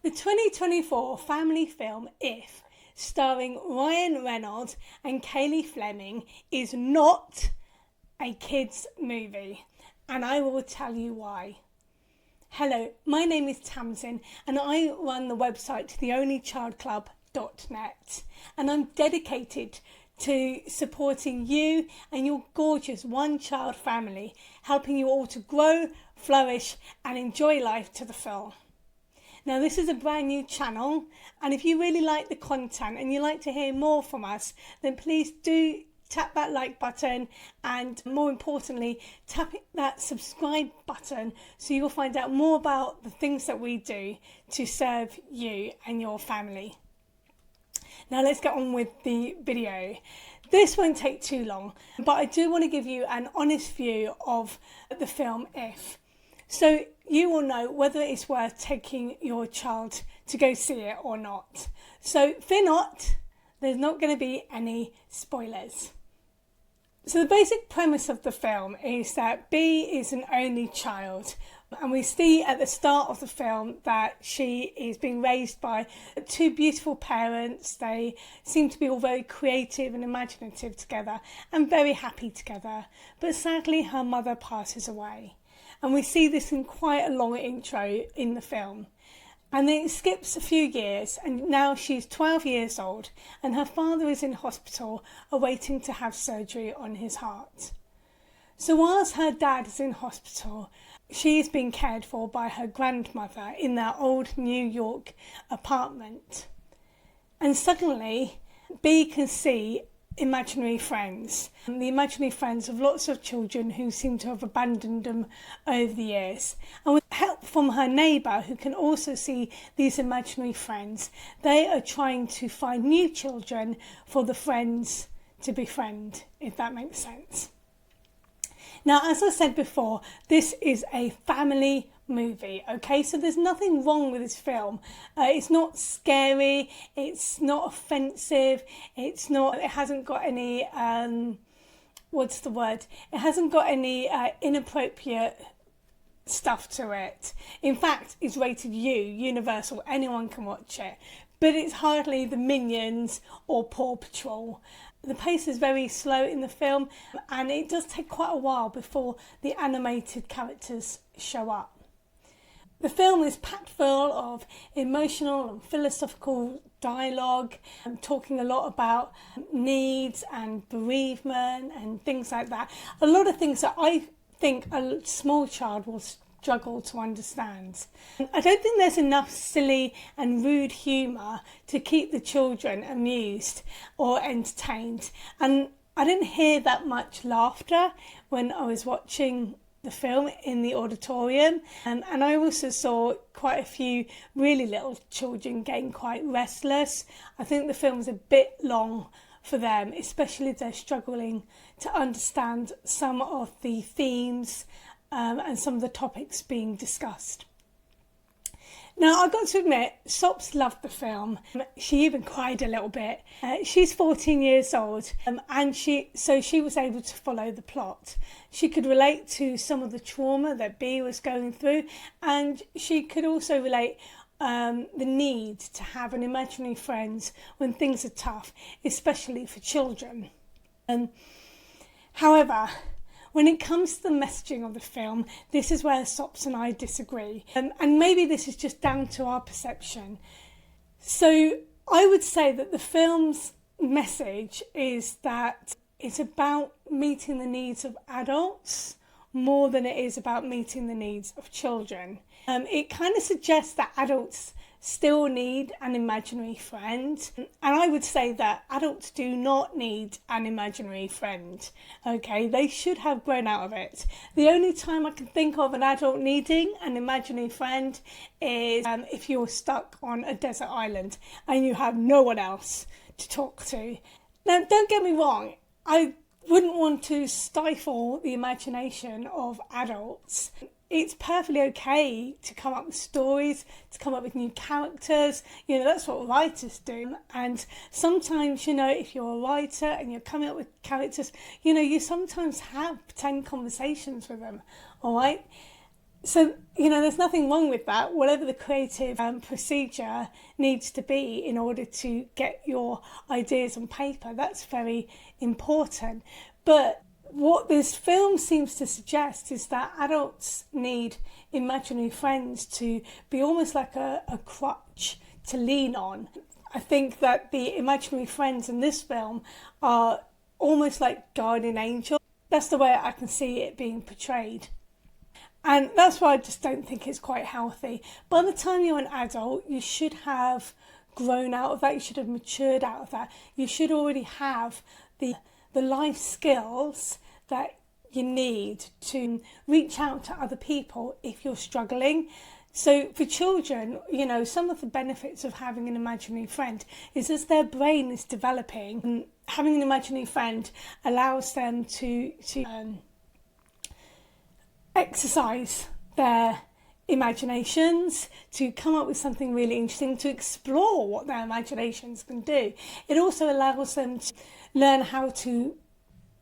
The 2024 family film If, starring Ryan Reynolds and Kaylee Fleming, is not a kids' movie, and I will tell you why. Hello, my name is Tamsin and I run the website theonlychildclub.net, and I'm dedicated to supporting you and your gorgeous one-child family, helping you all to grow, flourish and enjoy life to the full. Now, this is a brand new channel, and if you really like the content and you like to hear more from us, then please do tap that like button, and more importantly, tap that subscribe button so you'll find out more about the things that we do to serve you and your family. Now let's get on with the video. This won't take too long, but I do want to give you an honest view of the film If, so you will know whether it's worth taking your child to go see it or not. So fear not, there's not going to be any spoilers. So the basic premise of the film is that Bea is an only child, and we see at the start of the film that she is being raised by two beautiful parents. They seem to be all very creative and imaginative together and very happy together, but sadly her mother passes away, and we see this in quite a long intro in the film. And then it skips a few years, and now she's 12 years old and her father is in hospital awaiting to have surgery on his heart. So whilst her dad is in hospital, she is being cared for by her grandmother in their old New York apartment. And suddenly Bea can see imaginary friends, the imaginary friends of lots of children who seem to have abandoned them over the years. And with help from her neighbour, who can also see these imaginary friends, they are trying to find new children for the friends to befriend, if that makes sense. Now, as I said before, this is a family movie, okay? So there's nothing wrong with this film. It's not scary, it's not offensive, it hasn't got any, it hasn't got any inappropriate stuff to it. In fact, it's rated U, universal, anyone can watch it. But it's hardly the Minions or Paw Patrol. The pace is very slow in the film, and it does take quite a while before the animated characters show up. The film is packed full of emotional and philosophical dialogue, talking a lot about needs and bereavement and things like that. A lot of things that I think a small child will struggle to understand. I don't think there's enough silly and rude humour to keep the children amused or entertained. And I didn't hear that much laughter when I was watching the film in the auditorium, and I also saw quite a few really little children getting quite restless. I think the film's a bit long for them, especially if they're struggling to understand some of the themes and some of the topics being discussed. Now, I've got to admit, Sops loved the film. She even cried a little bit. She's 14 years old, and she was able to follow the plot. She could relate to some of the trauma that Bea was going through, and she could also relate the need to have an imaginary friends when things are tough, especially for children. However, when it comes to the messaging of the film, this is where Sops and I disagree. And maybe this is just down to our perception. So I would say that the film's message is that it's about meeting the needs of adults more than it is about meeting the needs of children. It kind of suggests that adults still need an imaginary friend, and I would say that adults do not need an imaginary friend, okay? They should have grown out of it. The only time I can think of an adult needing an imaginary friend is if you're stuck on a desert island and you have no one else to talk to. Now, don't get me wrong, I wouldn't want to stifle the imagination of adults. It's perfectly okay to come up with stories, to come up with new characters. You know, that's what writers do. And sometimes, you know, if you're a writer and you're coming up with characters, you know, you sometimes have 10 conversations with them, all right? So, there's nothing wrong with that. Whatever the creative procedure needs to be in order to get your ideas on paper, that's very important. But what this film seems to suggest is that adults need imaginary friends to be almost like a crutch to lean on. I think that the imaginary friends in this film are almost like guardian angels. That's the way I can see it being portrayed. And that's why I just don't think it's quite healthy. By the time you're an adult, you should have grown out of that. You should have matured out of that. You should already have the life skills that you need to reach out to other people if you're struggling. So for children, some of the benefits of having an imaginary friend is as their brain is developing, having an imaginary friend allows them to exercise their imaginations, to come up with something really interesting, to explore what their imaginations can do. It also allows them to learn how to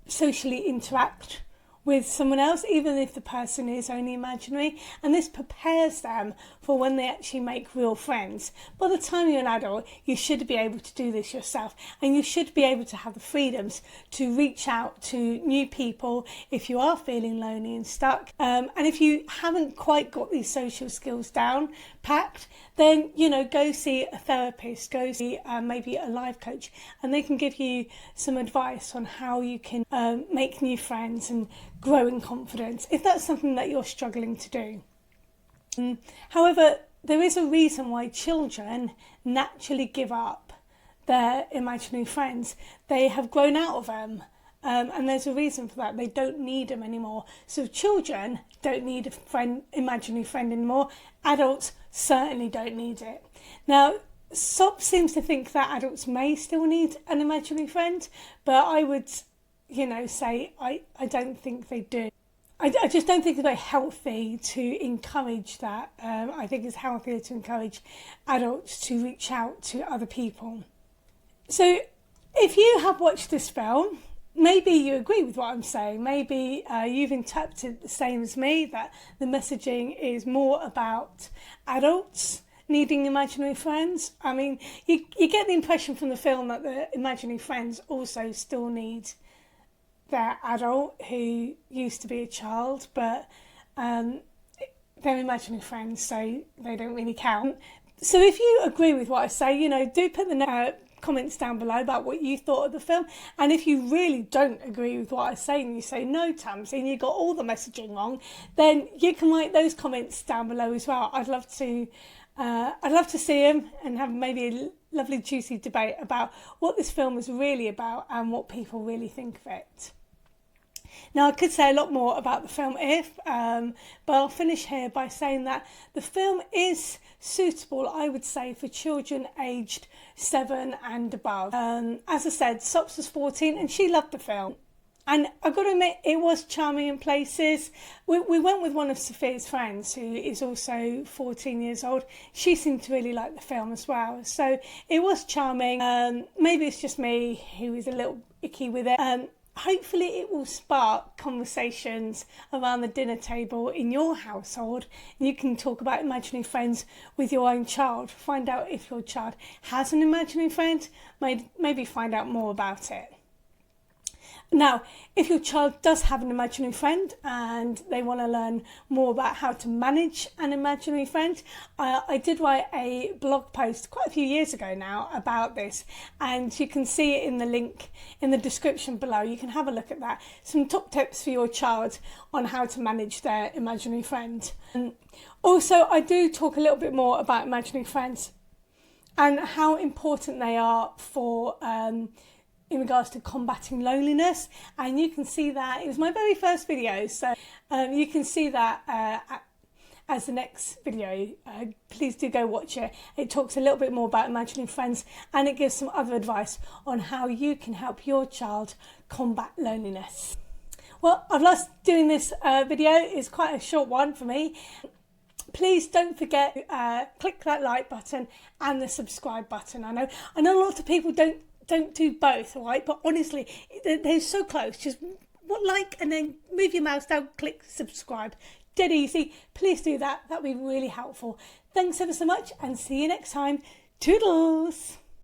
socially interact with someone else, even if the person is only imaginary, and this prepares them for when they actually make real friends. By the time you're an adult, you should be able to do this yourself, and you should be able to have the freedoms to reach out to new people if you are feeling lonely and stuck. And if you haven't quite got these social skills down packed, then go see a therapist, go see maybe a life coach, and they can give you some advice on how you can make new friends and grow in confidence if that's something that you're struggling to do. However, there is a reason why children naturally give up their imaginary friends. They have grown out of them, and there's a reason for that. They don't need them anymore. So children don't need a imaginary friend anymore. Adults certainly don't need it. Now, SOP seems to think that adults may still need an imaginary friend, but I would say I don't think they do. I just don't think it's very healthy to encourage that. I think it's healthier to encourage adults to reach out to other people. So if you have watched this film, maybe you agree with what I'm saying. Maybe you've interpreted the same as me, that the messaging is more about adults needing imaginary friends. I mean, you get the impression from the film that the imaginary friends also still need their adult who used to be a child, but they're imaginary friends, so they don't really count. So if you agree with what I say, do put the comments down below about what you thought of the film. And if you really don't agree with what I say and you say, no, Tamsin, you got all the messaging wrong, then you can write those comments down below as well. I'd love to see them and have maybe a lovely juicy debate about what this film is really about and what people really think of it. Now, I could say a lot more about the film but I'll finish here by saying that the film is suitable, I would say, for children aged 7 and above. As I said, Sops was 14 and she loved the film. And I've got to admit, it was charming in places. We went with one of Sophia's friends who is also 14 years old. She seemed to really like the film as well. So it was charming. Maybe it's just me who is a little icky with it. Hopefully it will spark conversations around the dinner table in your household. You can talk about imaginary friends with your own child. Find out if your child has an imaginary friend. Maybe find out more about it. Now, if your child does have an imaginary friend and they want to learn more about how to manage an imaginary friend, I did write a blog post quite a few years ago now about this, and you can see it in the link in the description below. You can have a look at that. Some top tips for your child on how to manage their imaginary friend. Also, I do talk a little bit more about imaginary friends and how important they are for in regards to combating loneliness, and you can see that it was my very first video, so you can see that as the next video. Please do go watch it. It talks a little bit more about imaginary friends, and it gives some other advice on how you can help your child combat loneliness. Well, I've loved doing this video. It's quite a short one for me. Please don't forget to click that like button and the subscribe button. I know a lot of people don't do both, all right? But honestly, they're so close. Just like and then move your mouse down, click subscribe. dead easy. Please do that. That would be really helpful. Thanks ever so much and see you next time. Toodles!